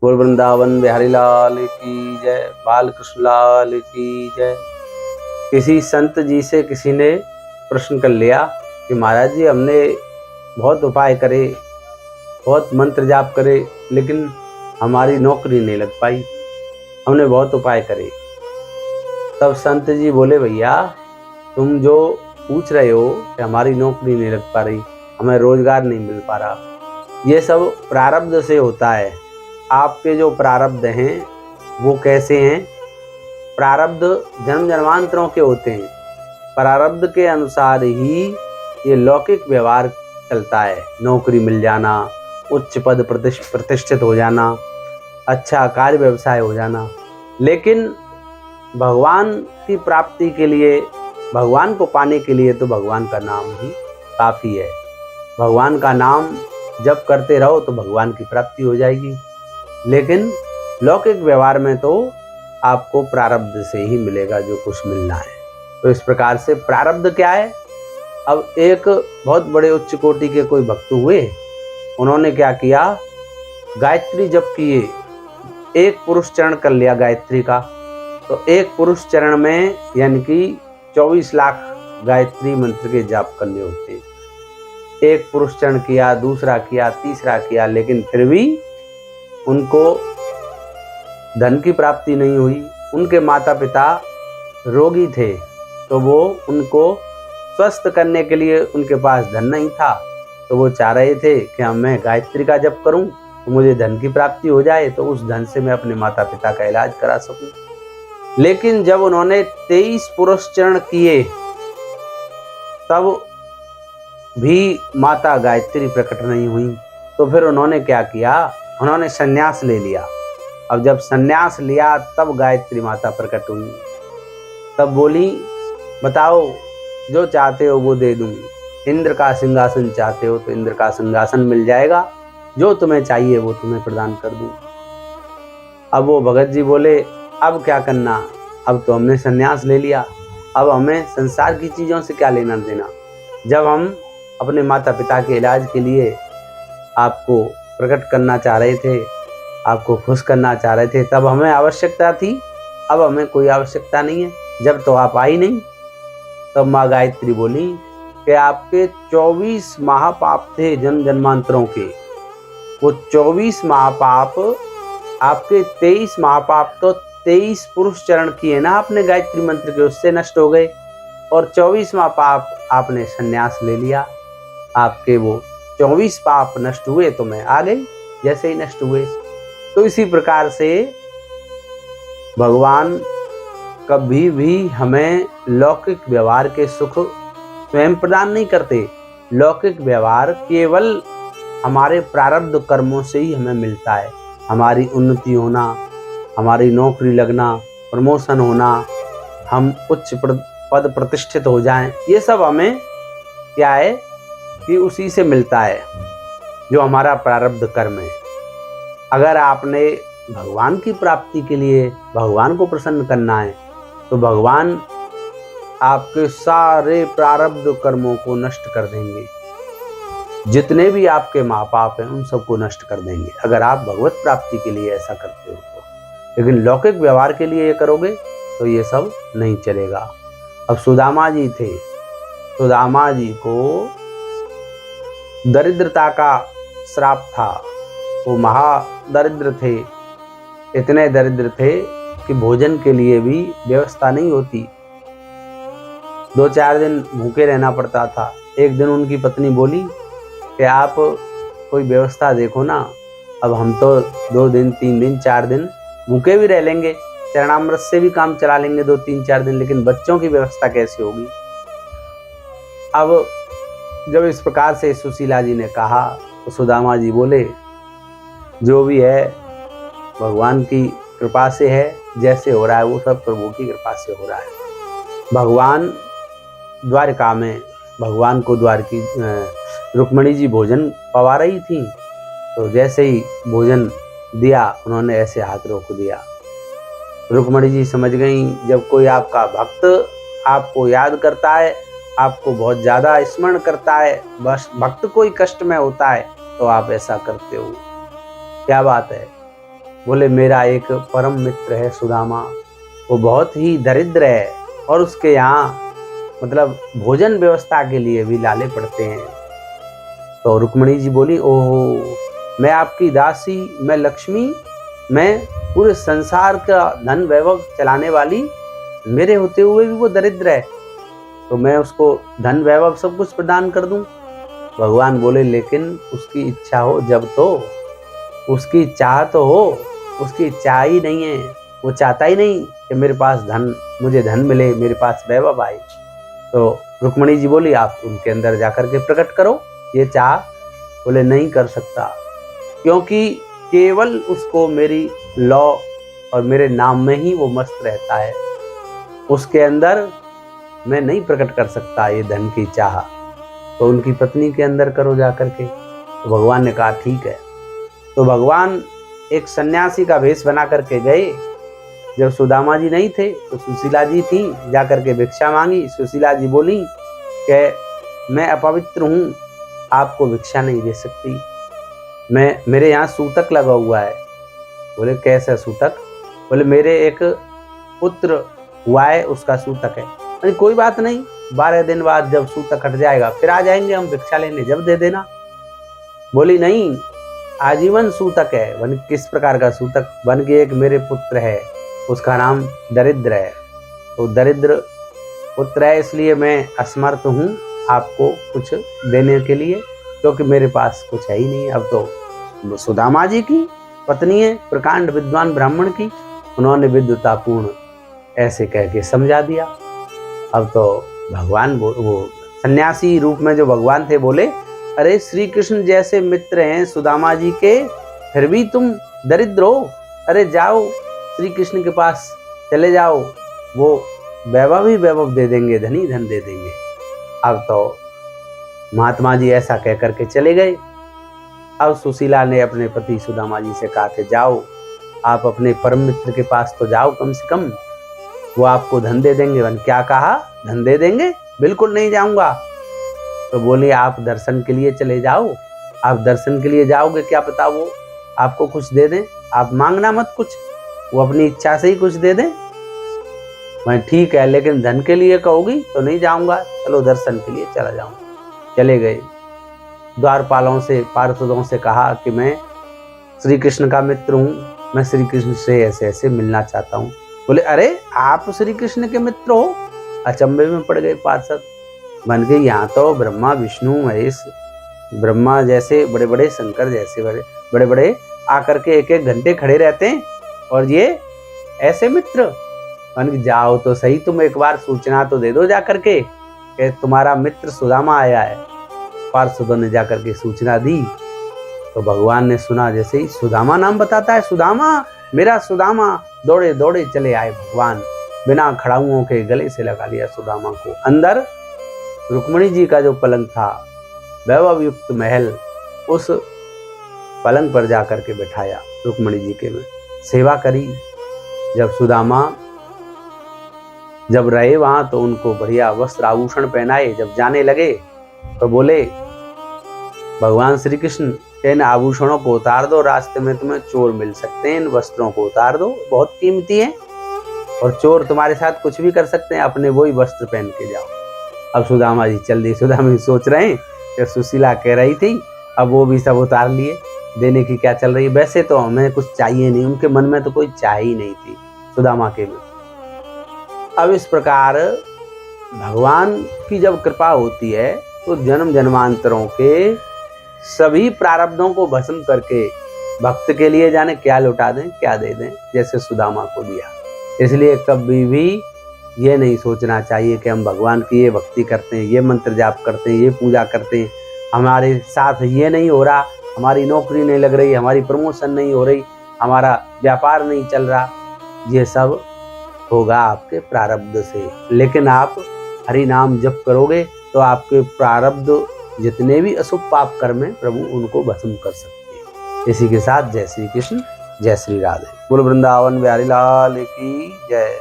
बोल वृंदावन बिहारी लाल की जय, बाल कृष्ण लाल की जय। किसी संत जी से किसी ने प्रश्न कर लिया कि महाराज जी, हमने बहुत उपाय करे, बहुत मंत्र जाप करे, लेकिन हमारी नौकरी नहीं लग पाई। हमने बहुत उपाय करे। तब संत जी बोले, भैया तुम जो पूछ रहे हो कि हमारी नौकरी नहीं लग पा रही, हमें रोजगार नहीं मिल पा रहा, ये सब प्रारब्ध से होता है। आपके जो प्रारब्ध हैं वो कैसे हैं? प्रारब्ध जन्म जन्मांतरों के होते हैं। प्रारब्ध के अनुसार ही ये लौकिक व्यवहार चलता है। नौकरी मिल जाना, उच्च पद प्रतिष्ठित हो जाना, अच्छा कार्य व्यवसाय हो जाना। लेकिन भगवान की प्राप्ति के लिए, भगवान को पाने के लिए तो भगवान का नाम ही काफ़ी है। भगवान का नाम जब करते रहो तो भगवान की प्राप्ति हो जाएगी। लेकिन लौकिक व्यवहार में तो आपको प्रारब्ध से ही मिलेगा जो कुछ मिलना है। तो इस प्रकार से प्रारब्ध क्या है? अब एक बहुत बड़े उच्च कोटि के कोई भक्त हुए, उन्होंने क्या किया, गायत्री जप किए। एक पुरुष चरण कर लिया गायत्री का, तो एक पुरुष चरण में यानी कि 24 लाख गायत्री मंत्र के जाप करने होते हैं। एक पुरुष चरण किया, दूसरा किया, तीसरा किया, लेकिन फिर भी उनको धन की प्राप्ति नहीं हुई। उनके माता पिता रोगी थे, तो वो उनको स्वस्थ करने के लिए उनके पास धन नहीं था, तो वो चाह रहे थे कि मैं गायत्री का जप करूं तो मुझे धन की प्राप्ति हो जाए, तो उस धन से मैं अपने माता पिता का इलाज करा सकूं। लेकिन जब उन्होंने 23 पुरुष चरण किए तब भी माता गायत्री प्रकट नहीं हुई। तो फिर उन्होंने क्या किया, उन्होंने संन्यास ले लिया। अब जब संन्यास लिया तब गायत्री माता प्रकट हुई। तब बोली, बताओ जो चाहते हो वो दे दूं। इंद्र का सिंहासन चाहते हो तो इंद्र का सिंहासन मिल जाएगा, जो तुम्हें चाहिए वो तुम्हें प्रदान कर दूं। अब वो भगत जी बोले, अब क्या करना, अब तो हमने संन्यास ले लिया, अब हमें संसार की चीज़ों से क्या लेना देना। जब हम अपने माता पिता के इलाज के लिए आपको प्रकट करना चाह रहे थे, आपको खुश करना चाह रहे थे, तब हमें आवश्यकता थी, अब हमें कोई आवश्यकता नहीं है, जब तो आप आई नहीं। तब माँ गायत्री बोली कि आपके 24 महापाप थे जन्म जन्मांतरों के, वो 24 महापाप, आपके 23 महापाप तो 23 पुरुष चरण किए ना आपने गायत्री मंत्र के, उससे नष्ट हो गए, और 24वां पाप आपने संन्यास ले लिया, आपके वो 24 पाप नष्ट हुए, तो मैं आ गई जैसे ही नष्ट हुए। तो इसी प्रकार से भगवान कभी भी हमें लौकिक व्यवहार के सुख स्वयं प्रदान नहीं करते। लौकिक व्यवहार केवल हमारे प्रारब्ध कर्मों से ही हमें मिलता है। हमारी उन्नति होना, हमारी नौकरी लगना, प्रमोशन होना, हम उच्च पद प्रतिष्ठित हो जाएं, ये सब हमें क्या है कि उसी से मिलता है जो हमारा प्रारब्ध कर्म है। अगर आपने भगवान की प्राप्ति के लिए भगवान को प्रसन्न करना है तो भगवान आपके सारे प्रारब्ध कर्मों को नष्ट कर देंगे। जितने भी आपके महापाप हैं उन सबको नष्ट कर देंगे, अगर आप भगवत प्राप्ति के लिए ऐसा करते हो तो। लेकिन लौकिक व्यवहार के लिए ये करोगे तो ये सब नहीं चलेगा। अब सुदामा जी थे, सुदामा जी को दरिद्रता का श्राप था, वो महादरिद्र थे, इतने दरिद्र थे कि भोजन के लिए भी व्यवस्था नहीं होती, 2-4 दिन भूखे रहना पड़ता था। एक दिन उनकी पत्नी बोली कि आप कोई व्यवस्था देखो ना, अब हम तो 2 दिन 3 दिन 4 दिन भूखे भी रह लेंगे, चरणामृत से भी काम चला लेंगे 2-3-4 दिन, लेकिन बच्चों की व्यवस्था कैसे होगी। अब जब इस प्रकार से सुशीला जी ने कहा तो सुदामा जी बोले, जो भी है भगवान की कृपा से है, जैसे हो रहा है वो सब प्रभु की कृपा से हो रहा है। भगवान द्वारका में, भगवान को द्वारकी रुक्मणी जी भोजन पवा रही थी, तो जैसे ही भोजन दिया उन्होंने ऐसे हाथ रोक दिया। रुक्मणी जी समझ गई, जब कोई आपका भक्त आपको याद करता है, आपको बहुत ज़्यादा स्मरण करता है, बस भक्त कोई कष्ट में होता है तो आप ऐसा करते हो, क्या बात है। बोले मेरा एक परम मित्र है सुदामा, वो बहुत ही दरिद्र है और उसके यहाँ मतलब भोजन व्यवस्था के लिए भी लाले पड़ते हैं। तो रुक्मिणी जी बोली, ओहो, मैं आपकी दासी, मैं लक्ष्मी, मैं पूरे संसार का धन वैभव चलाने वाली, मेरे होते हुए भी वो दरिद्र है, तो मैं उसको धन वैभव सब कुछ प्रदान कर दूं। भगवान बोले, लेकिन उसकी इच्छा हो जब तो, उसकी चाह तो हो, उसकी चाह ही नहीं है, वो चाहता ही नहीं कि मेरे पास धन, मुझे धन मिले, मेरे पास वैभव आए। तो रुक्मिणी जी बोली, आप उनके अंदर जाकर के प्रकट करो ये चाह। बोले नहीं कर सकता, क्योंकि केवल उसको मेरी लौ और मेरे नाम में ही वो मस्त रहता है, उसके अंदर मैं नहीं प्रकट कर सकता ये धन की चाह। तो उनकी पत्नी के अंदर करो जाकर के। तो भगवान ने कहा ठीक है। तो भगवान एक सन्यासी का वेश बना करके गए। जब सुदामा जी नहीं थे तो सुशीला जी थी, जाकर के भिक्षा मांगी। सुशीला जी बोली कि मैं अपवित्र हूँ, आपको भिक्षा नहीं दे सकती, मेरे यहाँ सूतक लगा हुआ है। बोले कैसा सूतक? बोले मेरे एक पुत्र हुआ है, उसका सूतक है। अरे कोई बात नहीं, 12 दिन बाद जब सूतक हट जाएगा फिर आ जाएंगे हम भिक्षा लेने, जब दे देना। बोली नहीं, आजीवन सूतक है। बन किस प्रकार का सूतक? बन के एक मेरे पुत्र है, उसका नाम दरिद्र है, तो दरिद्र पुत्र है इसलिए मैं असमर्थ हूँ आपको कुछ देने के लिए, क्योंकि मेरे पास कुछ है ही नहीं। अब तो सुदामा जी की पत्नी है, प्रकांड विद्वान ब्राह्मण की, उन्होंने विद्वतापूर्ण ऐसे कह के समझा दिया। अब तो भगवान वो सन्यासी रूप में जो भगवान थे बोले, अरे श्री कृष्ण जैसे मित्र हैं सुदामा जी के, फिर भी तुम दरिद्र हो, अरे जाओ श्री कृष्ण के पास चले जाओ, वो वैभव ही वैभव दे देंगे, धनी धन दे देंगे। अब तो महात्मा जी ऐसा कह करके चले गए। अब सुशीला ने अपने पति सुदामा जी से कहा कि जाओ आप अपने परम मित्र के पास तो जाओ, कम से कम वो आपको धन दे देंगे। वन क्या कहा? धन दे देंगे? बिल्कुल नहीं जाऊंगा। तो बोले आप दर्शन के लिए चले जाओ, आप दर्शन के लिए जाओगे, क्या पता वो आपको कुछ दे दें, आप मांगना मत कुछ, वो अपनी इच्छा से ही कुछ दे दें। मैं ठीक है, लेकिन धन के लिए कहोगी तो नहीं जाऊंगा, चलो दर्शन के लिए चला जाऊंगा। चले गए। द्वारपालों से, पार्षदों से कहा कि मैं श्री कृष्ण का मित्र हूँ, मैं श्री कृष्ण से ऐसे ऐसे मिलना चाहता हूँ। बोले अरे आप श्री कृष्ण के मित्र हो? अचंभे में पड़ गए पार्षद। बन गए यहाँ तो ब्रह्मा विष्णु महेश, ब्रह्मा जैसे बड़े बड़े, शंकर जैसे बड़े बड़े आकर के एक एक घंटे खड़े रहते हैं, और ये ऐसे मित्र। बन जाओ तो सही, तुम एक बार सूचना तो दे दो जाकर के कि तुम्हारा मित्र सुदामा आया है। पार्षदों ने जाकर के सूचना दी। तो भगवान ने सुना, जैसे ही सुदामा नाम बताता है, सुदामा, मेरा सुदामा, दौड़े दौड़े चले आए भगवान, बिना खड़ाऊओं के गले से लगा लिया सुदामा को। अंदर रुक्मिणी जी का जो पलंग था, वैभव युक्त महल, उस पलंग पर जाकर के बैठाया रुक्मिणी जी के में, सेवा करी। जब सुदामा जब रहे वहां तो उनको बढ़िया वस्त्र आभूषण पहनाए। जब जाने लगे तो बोले भगवान श्री कृष्ण, इन आभूषणों को उतार दो, रास्ते में तुम्हें चोर मिल सकते हैं, इन वस्त्रों को उतार दो, बहुत कीमती हैं, और चोर तुम्हारे साथ कुछ भी कर सकते हैं, अपने वही वस्त्र पहन के जाओ। अब सुदामा जी चल दी। सुदामा जी सोच रहे हैं कि सुशीला कह रही थी, अब वो भी सब उतार लिए, देने की क्या चल रही है। वैसे तो हमें कुछ चाहिए नहीं, उनके मन में तो कोई चाह ही नहीं थी सुदामा के में। अब इस प्रकार भगवान की जब कृपा होती है तो जन्म जन्मांतरों के सभी प्रारब्धों को भस्म करके भक्त के लिए जाने क्या लौटा दें, क्या दे दें, जैसे सुदामा को दिया। इसलिए कभी भी ये नहीं सोचना चाहिए कि हम भगवान की ये भक्ति करते हैं, ये मंत्र जाप करते हैं, ये पूजा करते हैं, हमारे साथ ये नहीं हो रहा, हमारी नौकरी नहीं लग रही, हमारी प्रमोशन नहीं हो रही, हमारा व्यापार नहीं चल रहा। ये सब होगा आपके प्रारब्ध से। लेकिन आप हरि नाम जप करोगे तो आपके प्रारब्ध जितने भी अशुभ पाप कर्म हैं, प्रभु उनको भस्म कर सकते हैं। इसी के साथ जय श्री कृष्ण, जय श्री राधे। बोल वृंदावन बिहारी लाल की जय।